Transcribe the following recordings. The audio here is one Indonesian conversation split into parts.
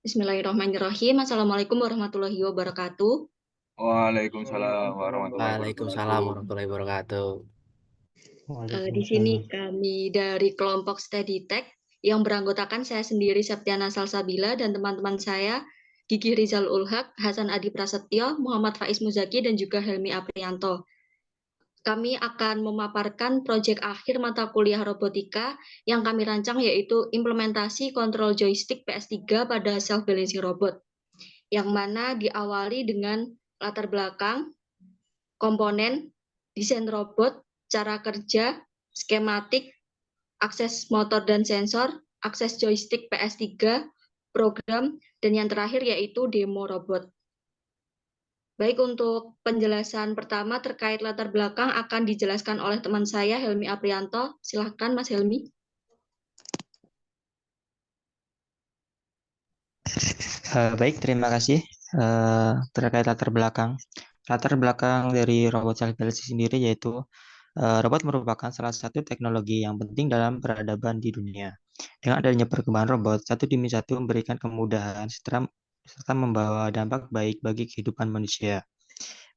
Bismillahirrahmanirrahim. Assalamualaikum warahmatullahi wabarakatuh. Waalaikumsalam warahmatullahi Waalaikumsalam wabarakatuh. warahmatullahi wabarakatuh. Di sini Waalaikumsalam. kami dari kelompok Study Tech yang beranggotakan saya sendiri Septiana Salsabila dan teman-teman saya Gigi Rizal Ulhaq, Hasan Adi Prasetyo, Muhammad Faiz Muzaki dan juga Helmi Aprianto. Kami akan memaparkan proyek akhir mata kuliah robotika yang kami rancang yaitu implementasi kontrol joystick PS3 pada self-balancing robot, yang mana diawali dengan latar belakang, komponen, desain robot, cara kerja, skematik, akses motor dan sensor, akses joystick PS3, program, dan yang terakhir yaitu demo robot. Baik, untuk penjelasan pertama terkait latar belakang akan dijelaskan oleh teman saya, Helmi Aprianto. Silahkan, Mas Helmi. Baik, terima kasih. Terkait latar belakang. Latar belakang dari robot self balancing sendiri yaitu robot merupakan salah satu teknologi yang penting dalam peradaban di dunia. Dengan adanya perkembangan robot, satu demi satu memberikan kemudahan serta membawa dampak baik bagi kehidupan manusia.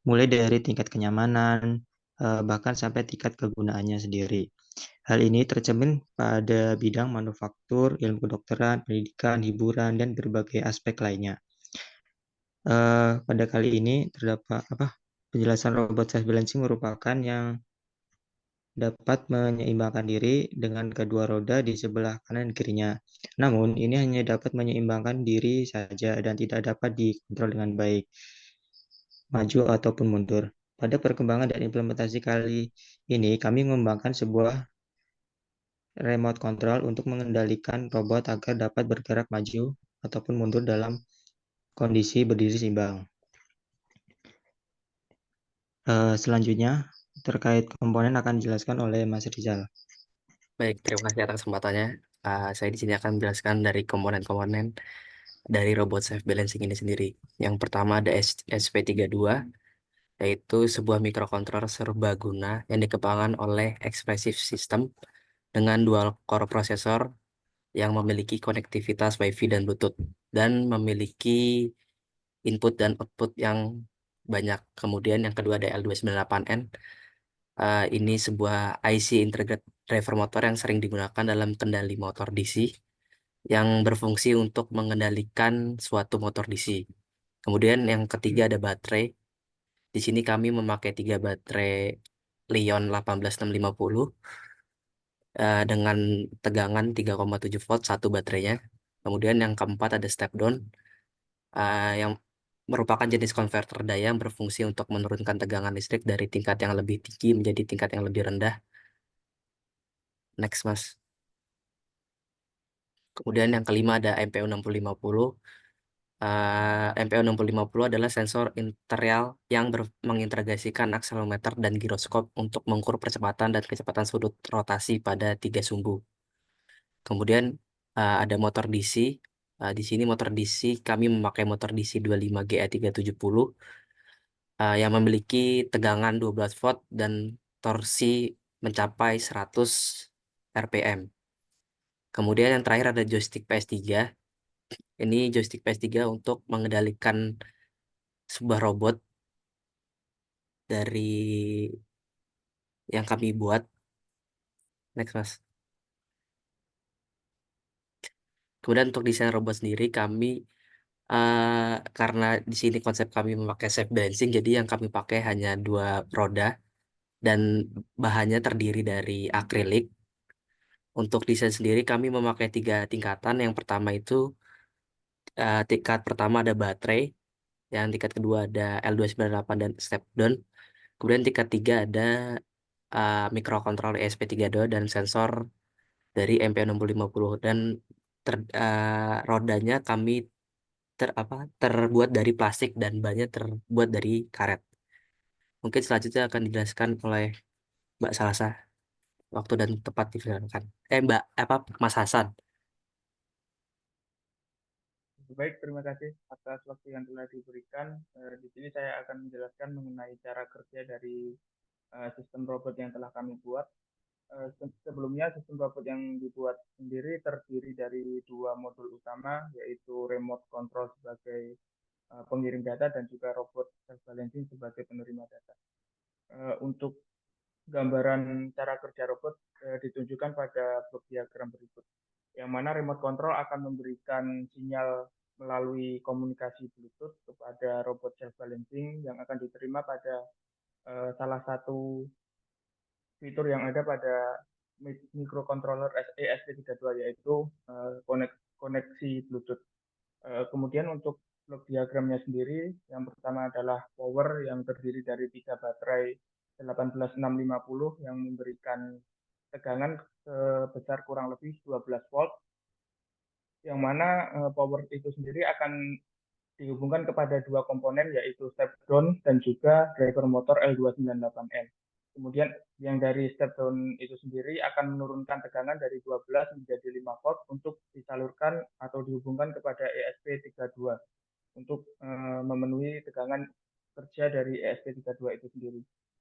Mulai dari tingkat kenyamanan, bahkan sampai tingkat kegunaannya sendiri. Hal ini tercermin pada bidang manufaktur, ilmu kedokteran, pendidikan, hiburan, dan berbagai aspek lainnya. Pada kali ini terdapat penjelasan robot self balancing merupakan yang dapat menyeimbangkan diri dengan kedua roda di sebelah kanan dan kirinya. Namun, ini hanya dapat menyeimbangkan diri saja dan tidak dapat dikontrol dengan baik, maju ataupun mundur. Pada perkembangan dan implementasi kali ini, kami mengembangkan sebuah remote control untuk mengendalikan robot agar dapat bergerak maju ataupun mundur dalam kondisi berdiri seimbang. Selanjutnya, terkait komponen akan dijelaskan oleh Mas Rizal. Baik, terima kasih atas kesempatannya. Saya di sini akan menjelaskan dari komponen-komponen dari robot self balancing ini sendiri. Yang pertama ada SP32, yaitu sebuah mikrokontroler serbaguna yang dikembangkan oleh Expressive System dengan dual core prosesor yang memiliki konektivitas Wi-Fi dan Bluetooth dan memiliki input dan output yang banyak. Kemudian yang kedua ada L298N. Ini sebuah IC Integrated Driver Motor yang sering digunakan dalam kendali motor DC yang berfungsi untuk mengendalikan suatu motor DC. Kemudian yang ketiga ada baterai. Di sini kami memakai 3 baterai Li-ion 18650 dengan tegangan 3,7 volt satu baterainya. Kemudian yang keempat ada step down yang merupakan jenis konverter daya yang berfungsi untuk menurunkan tegangan listrik dari tingkat yang lebih tinggi menjadi tingkat yang lebih rendah. Next, Mas. Kemudian yang kelima ada MPU 6050. MPU 6050 adalah sensor interial yang mengintegrasikan akselerometer dan giroskop untuk mengukur percepatan dan kecepatan sudut rotasi pada 3 sumbu. Kemudian ada motor DC. Di sini motor DC kami memakai motor DC 25GA370 yang memiliki tegangan 12 volt dan torsi mencapai 100 RPM. Kemudian yang terakhir ada joystick PS3. Ini joystick PS3 untuk mengendalikan sebuah robot dari yang kami buat. Next, Mas. Kemudian untuk desain robot sendiri kami karena di sini konsep kami memakai safe balancing, jadi yang kami pakai hanya 2 roda dan bahannya terdiri dari akrilik. Untuk desain sendiri kami memakai 3 tingkatan. Yang pertama itu tingkat pertama ada baterai, yang tingkat kedua ada L298 dan step down. Kemudian tingkat tiga ada mikrokontroller ESP32 dan sensor dari MP6050 dan rodanya kami terbuat dari plastik dan bannya terbuat dari karet. Mungkin selanjutnya akan dijelaskan oleh Mbak Salasa. Waktu dan tempat dipersilakan. Mbak Mas Hasan. Baik, terima kasih atas waktu yang telah diberikan. Di sini saya akan menjelaskan mengenai cara kerja dari sistem robot yang telah kami buat. Sebelumnya sistem robot yang dibuat sendiri terdiri dari dua modul utama, yaitu remote control sebagai pengirim data dan juga robot self balancing sebagai penerima data. Untuk gambaran cara kerja robot ditunjukkan pada blok diagram berikut, yang mana remote control akan memberikan sinyal melalui komunikasi Bluetooth kepada robot self balancing yang akan diterima pada salah satu fitur yang ada pada microcontroller ESP32, yaitu koneksi Bluetooth. Kemudian untuk blok diagramnya sendiri, yang pertama adalah power yang terdiri dari 3 baterai 18650 yang memberikan tegangan sebesar kurang lebih 12 volt, yang mana power itu sendiri akan dihubungkan kepada dua komponen, yaitu step down dan juga driver motor L298N. Kemudian yang dari step down itu sendiri akan menurunkan tegangan dari 12 menjadi 5 volt untuk disalurkan atau dihubungkan kepada ESP32 untuk memenuhi tegangan kerja dari ESP32 itu sendiri.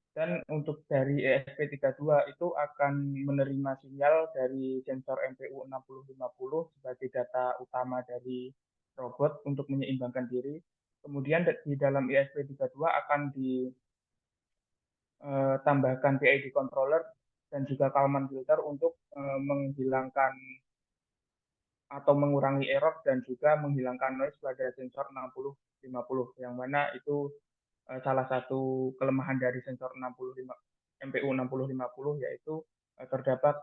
Dan untuk dari ESP32 itu akan menerima sinyal dari sensor MPU 6050 sebagai data utama dari robot untuk menyeimbangkan diri. Kemudian di dalam ESP32 akan ditambahkan PID controller dan juga Kalman filter untuk menghilangkan atau mengurangi error dan juga menghilangkan noise pada sensor 6050, yang mana itu salah satu kelemahan dari sensor MPU 6050, yaitu terdapat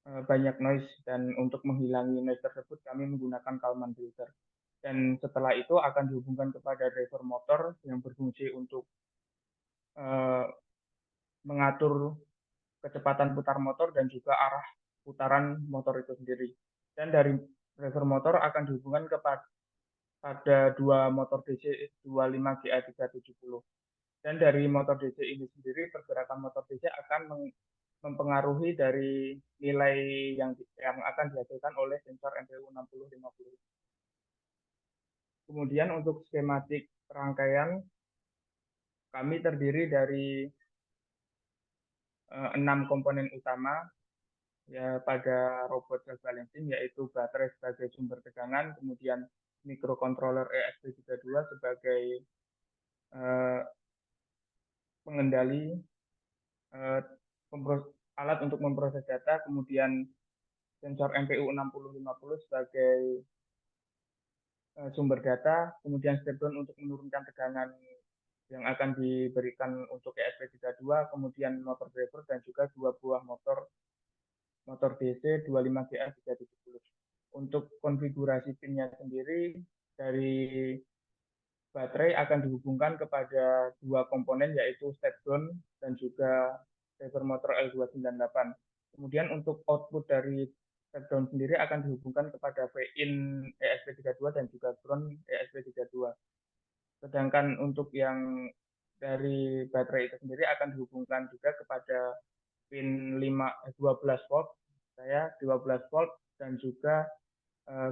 banyak noise, dan untuk menghilangi noise tersebut kami menggunakan Kalman filter. Dan setelah itu akan dihubungkan kepada driver motor yang berfungsi untuk mengatur kecepatan putar motor dan juga arah putaran motor itu sendiri. Dan dari driver motor akan dihubungkan pada dua motor DC 25GA370. Dan dari motor DC ini sendiri, pergerakan motor DC akan mempengaruhi dari nilai yang akan dihasilkan oleh sensor MPU 6050. Kemudian untuk skematik rangkaian, kami terdiri dari 6 komponen utama ya pada robot self balancing, yaitu baterai sebagai sumber tegangan, kemudian microcontroller ESP32 sebagai pengendali alat untuk memproses data, kemudian sensor MPU 6050 sebagai sumber data, kemudian step down untuk menurunkan tegangan yang akan diberikan untuk ESP32, kemudian motor driver dan juga dua buah motor DC 25GA370. Untuk konfigurasi pinnya sendiri, dari baterai akan dihubungkan kepada dua komponen, yaitu step down dan juga driver motor L298. Kemudian untuk output dari step down sendiri akan dihubungkan kepada V-in ESP32 dan juga ground ESP32. Sedangkan untuk yang dari baterai itu sendiri akan dihubungkan juga kepada pin 12 volt, 12 volt dan juga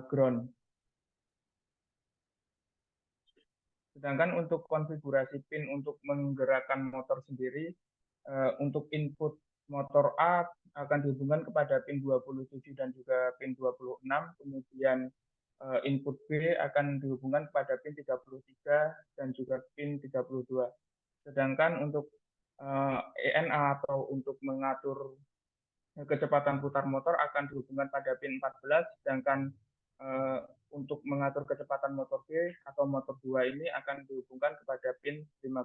ground. Sedangkan untuk konfigurasi pin untuk menggerakkan motor sendiri, untuk input motor A akan dihubungkan kepada pin 27 dan juga pin 26, kemudian input B akan dihubungkan pada pin 33 dan juga pin 32. Sedangkan untuk ENA atau untuk mengatur kecepatan putar motor akan dihubungkan pada pin 14, sedangkan untuk mengatur kecepatan motor B atau motor 2 ini akan dihubungkan kepada pin 15.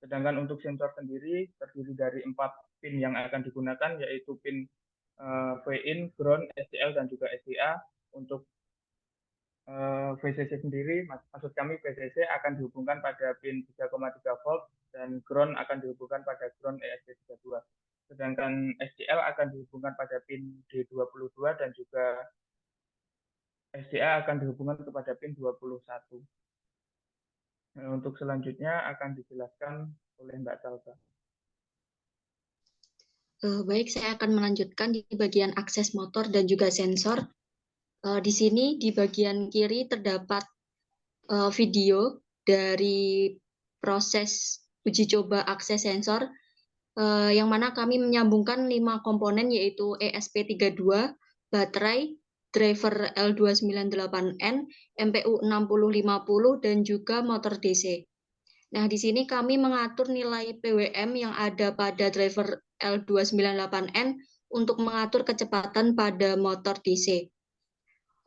Sedangkan untuk sensor sendiri terdiri dari 4 pin yang akan digunakan, yaitu pin V-in, ground, SCL, dan juga SDA. Untuk VCC sendiri, maksud kami VCC akan dihubungkan pada pin 3,3 volt dan ground akan dihubungkan pada ground ESP32. Sedangkan SCL akan dihubungkan pada pin D22 dan juga SDA akan dihubungkan kepada pin 21. Nah, untuk selanjutnya akan dijelaskan oleh Mbak Salsa. Baik, saya akan melanjutkan di bagian akses motor dan juga sensor. Di sini di bagian kiri terdapat video dari proses uji coba akses sensor. yang mana kami menyambungkan 5 komponen yaitu ESP32, baterai, driver L298N, MPU 6050, dan juga motor DC. Nah, di sini kami mengatur nilai PWM yang ada pada driver L298N untuk mengatur kecepatan pada motor DC.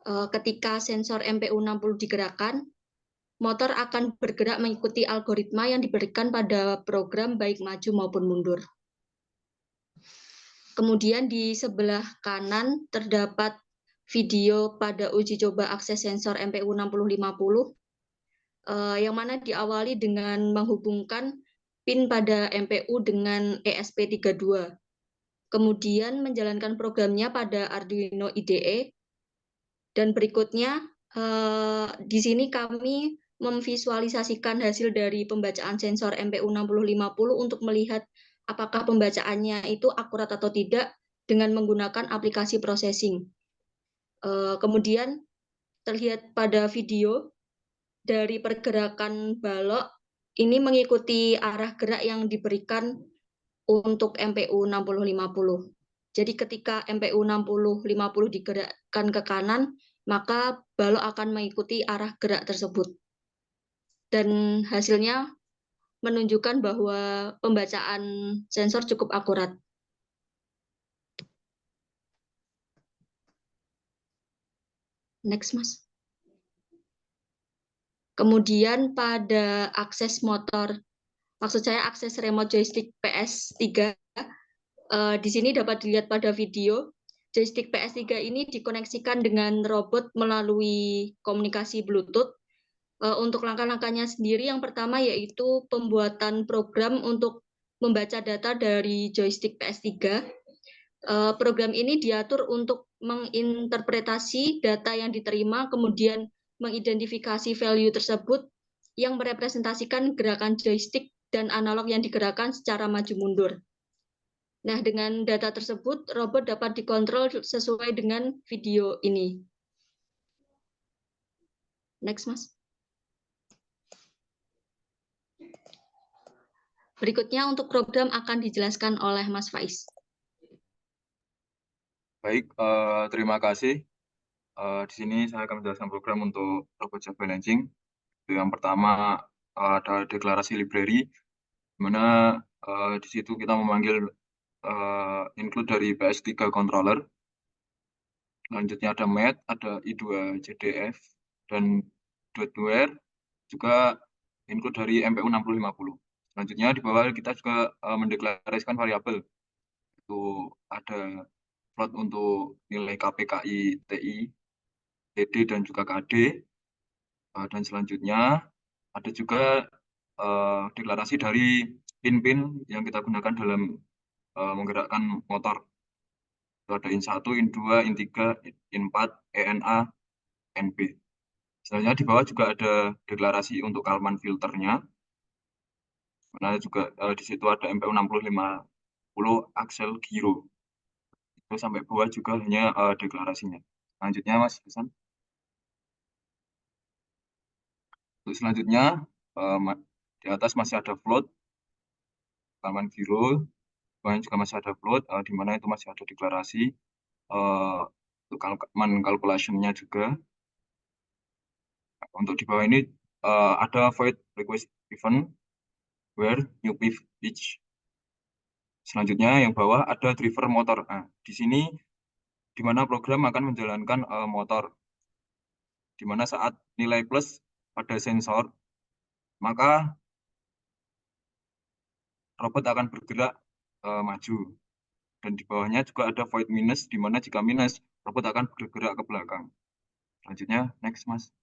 Ketika sensor MPU 60 digerakkan, motor akan bergerak mengikuti algoritma yang diberikan pada program baik maju maupun mundur. Kemudian di sebelah kanan terdapat video pada uji coba akses sensor MPU 6050, yang mana diawali dengan menghubungkan pin pada MPU dengan ESP32. Kemudian menjalankan programnya pada Arduino IDE. Dan berikutnya, di sini kami memvisualisasikan hasil dari pembacaan sensor MPU 6050 untuk melihat apakah pembacaannya itu akurat atau tidak dengan menggunakan aplikasi processing. Kemudian terlihat pada video dari pergerakan balok ini mengikuti arah gerak yang diberikan untuk MPU 6050. Jadi ketika MPU 6050 digerakkan ke kanan, maka balok akan mengikuti arah gerak tersebut. Dan hasilnya menunjukkan bahwa pembacaan sensor cukup akurat. Next, Mas. Kemudian pada akses motor, maksud saya akses remote joystick PS3, di sini dapat dilihat pada video, joystick PS3 ini dikoneksikan dengan robot melalui komunikasi Bluetooth. Untuk langkah-langkahnya sendiri, yang pertama yaitu pembuatan program untuk membaca data dari joystick PS3. Program ini diatur untuk menginterpretasi data yang diterima, kemudian mengidentifikasi value tersebut yang merepresentasikan gerakan joystick dan analog yang digerakkan secara maju mundur. Nah, dengan data tersebut, robot dapat dikontrol sesuai dengan video ini. Next, Mas. Berikutnya untuk program akan dijelaskan oleh Mas Faiz. Baik, terima kasih. Di sini saya akan menjelaskan program untuk robot self balancing. Yang pertama ada deklarasi library, di mana di situ kita memanggil include dari PS3 controller. Selanjutnya ada mat, ada I2JDF, dan .ware juga include dari MPU 6050. Selanjutnya di bawah kita juga mendeklarasikan variabel. Itu ada float untuk nilai KPKI, TI, TD, dan juga KD. Dan selanjutnya ada juga deklarasi dari pin-pin yang kita gunakan dalam menggerakkan motor. Itu ada IN1, IN2, IN3, IN4, ENA, NB. Selanjutnya di bawah juga ada deklarasi untuk Kalman filternya. Mana juga di situ ada MPU 6050 Axel Giro. Itu sampai bawah juga hanya deklarasinya. Selanjutnya Mas Hasan. Untuk selanjutnya di atas masih ada float Kalman Giro, kemudian juga masih ada float di mana itu masih ada deklarasi untuk Kalman calculation-nya juga. Untuk di bawah ini ada void request event where new pitch. Selanjutnya yang bawah ada driver motor. Nah, di sini di mana program akan menjalankan motor, di mana saat nilai plus pada sensor, maka robot akan bergerak maju. Dan di bawahnya juga ada void minus, di mana jika minus, robot akan bergerak ke belakang. Selanjutnya, next Mas.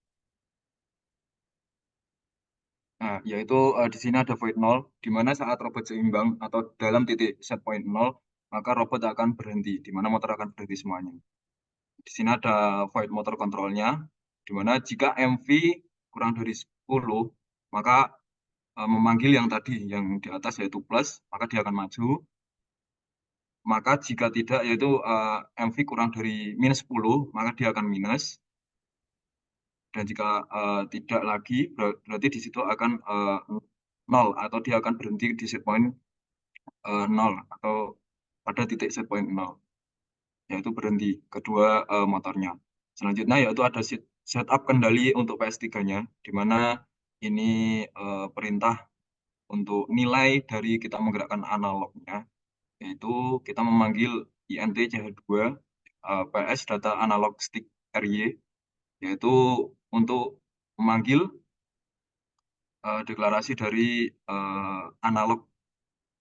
Nah, yaitu di sini ada void 0, di mana saat robot seimbang atau dalam titik set point 0, maka robot akan berhenti, di mana motor akan berhenti semuanya. Di sini ada void motor control-nya, di mana jika MV kurang dari 10, maka memanggil yang tadi, yang di atas yaitu plus, maka dia akan maju. Maka jika tidak, yaitu MV kurang dari minus 10, maka dia akan minus. Dan jika tidak lagi, berarti di situ akan 0, atau dia akan berhenti di set point 0 atau pada titik set point 0, yaitu berhenti kedua motornya. Selanjutnya yaitu ada setup kendali untuk PS3-nya, di mana ini perintah untuk nilai dari kita menggerakkan analognya, yaitu kita memanggil INT CH2 PS data analog stick RY, yaitu untuk memanggil deklarasi dari analog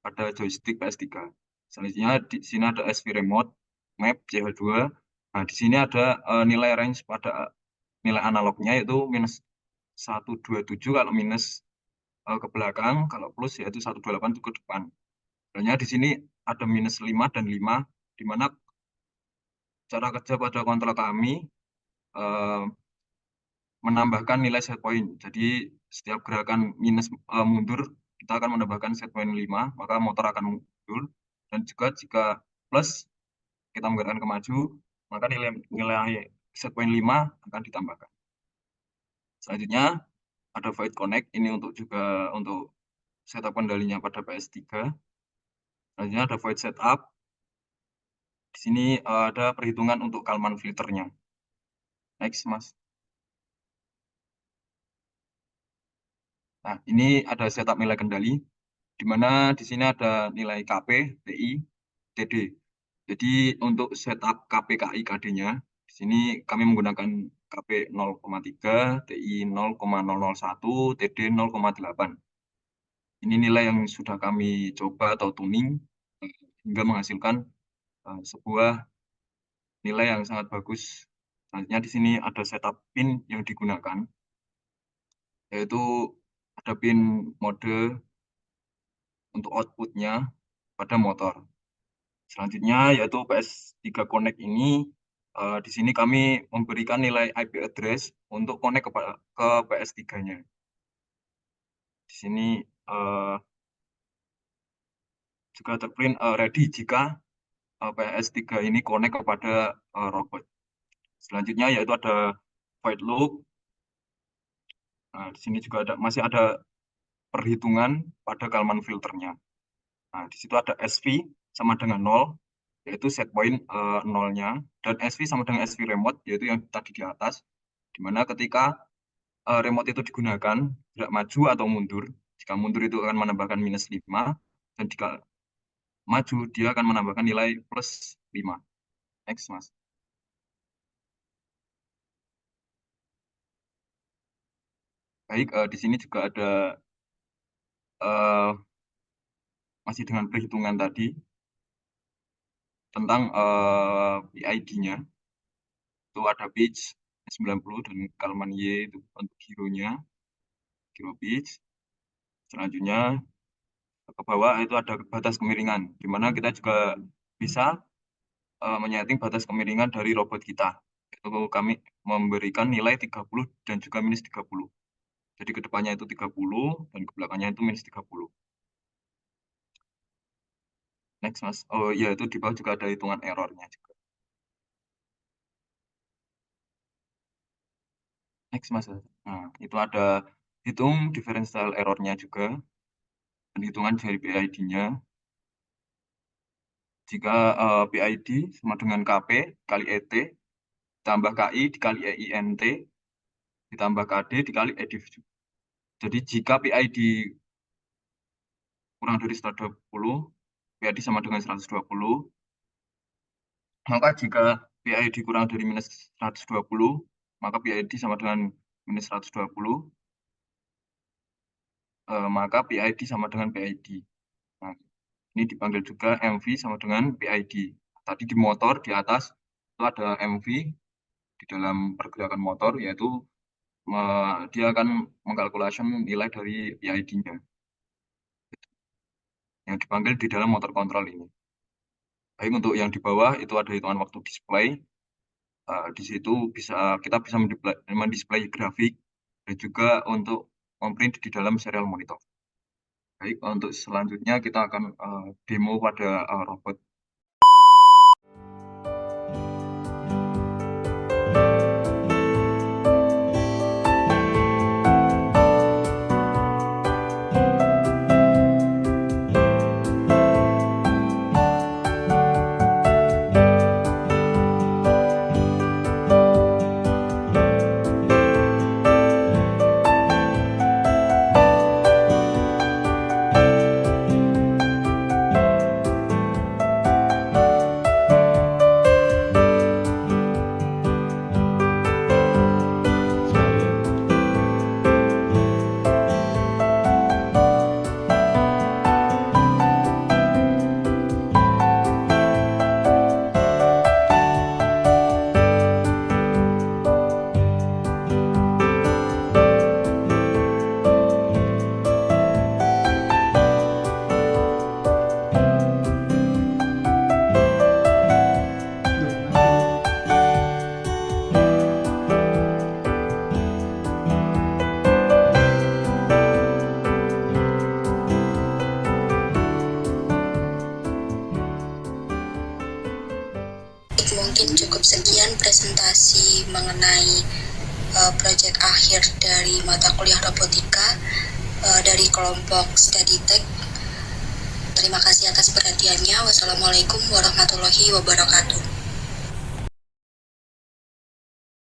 pada joystick PS3. Selanjutnya di sini ada SV remote map CH2. Nah, di sini ada nilai range pada nilai analognya yaitu minus 127 kalau minus ke belakang, kalau plus yaitu 128 itu ke depan. Sebenarnya di sini ada minus 5 dan 5, di mana cara kerja pada kontrol kami menambahkan nilai set point. Jadi setiap gerakan minus mundur, kita akan menambahkan set point 5, maka motor akan mundur. Dan juga jika plus, kita menggerakkan ke maju, maka nilai set point 5 akan ditambahkan. Selanjutnya ada void connect, ini untuk setup kendalinya pada PS3. Selanjutnya ada void setup. Di sini ada perhitungan untuk Kalman filternya. Next, Mas. Nah, ini ada setup nilai kendali, di mana di sini ada nilai KP, TI, TD. Jadi untuk setup KP, KI, KD-nya, di sini kami menggunakan KP 0,3, TI 0,001, TD 0,8. Ini nilai yang sudah kami coba atau tuning hingga menghasilkan sebuah nilai yang sangat bagus. Selanjutnya di sini ada setup pin yang digunakan, yaitu ada pin mode untuk outputnya pada motor. Selanjutnya yaitu PS3 Connect ini, di sini kami memberikan nilai IP address untuk connect ke PS3-nya. Di sini juga terprint ready jika PS3 ini connect kepada robot. Selanjutnya yaitu ada void loop. Nah, di sini juga masih ada perhitungan pada Kalman filternya. Nah, di situ ada SV sama dengan 0, yaitu set point 0-nya, dan SV sama dengan SV remote, yaitu yang tadi di atas, di mana ketika remote itu digunakan, gerak maju atau mundur. Jika mundur itu akan menambahkan minus 5, dan jika maju, dia akan menambahkan nilai plus 5. Next, Mas. Baik, di sini juga ada masih dengan perhitungan tadi tentang PID-nya. Itu ada pitch 90 dan Kalman Y itu untuk hero-nya, hero pitch. Selanjutnya ke bawah itu ada batas kemiringan, di mana kita juga bisa menyeting batas kemiringan dari robot kita. Itu kami memberikan nilai 30 dan juga minus 30. Jadi ke depannya itu 30 dan ke belakangnya itu minus 30. Next, Mas. Oh iya, itu di bawah juga ada hitungan errornya juga. Next, Mas. Nah, itu ada hitung differential errornya juga, dan hitungan dari PID-nya. Jika PID sama dengan KP kali ET, ditambah KI dikali EINT, ditambah KD dikali EDIF. Jadi jika PID kurang dari 120, PID sama dengan 120, maka jika PID kurang dari minus 120, maka PID sama dengan minus 120, maka PID sama dengan PID. Nah, ini dipanggil juga MV sama dengan PID. Tadi di motor di atas itu ada MV di dalam pergerakan motor, yaitu dia akan mengkalkulasi nilai dari PID-nya yang dipanggil di dalam motor kontrol ini. Baik, untuk yang di bawah itu ada hitungan waktu display. Di situ kita bisa mendisplay grafik dan juga untuk memprint di dalam serial monitor. Baik, untuk selanjutnya kita akan demo pada robot. mungkin cukup sekian presentasi mengenai proyek akhir dari mata kuliah robotika dari kelompok Study Tech. Terima kasih atas perhatiannya. Wassalamualaikum warahmatullahi wabarakatuh.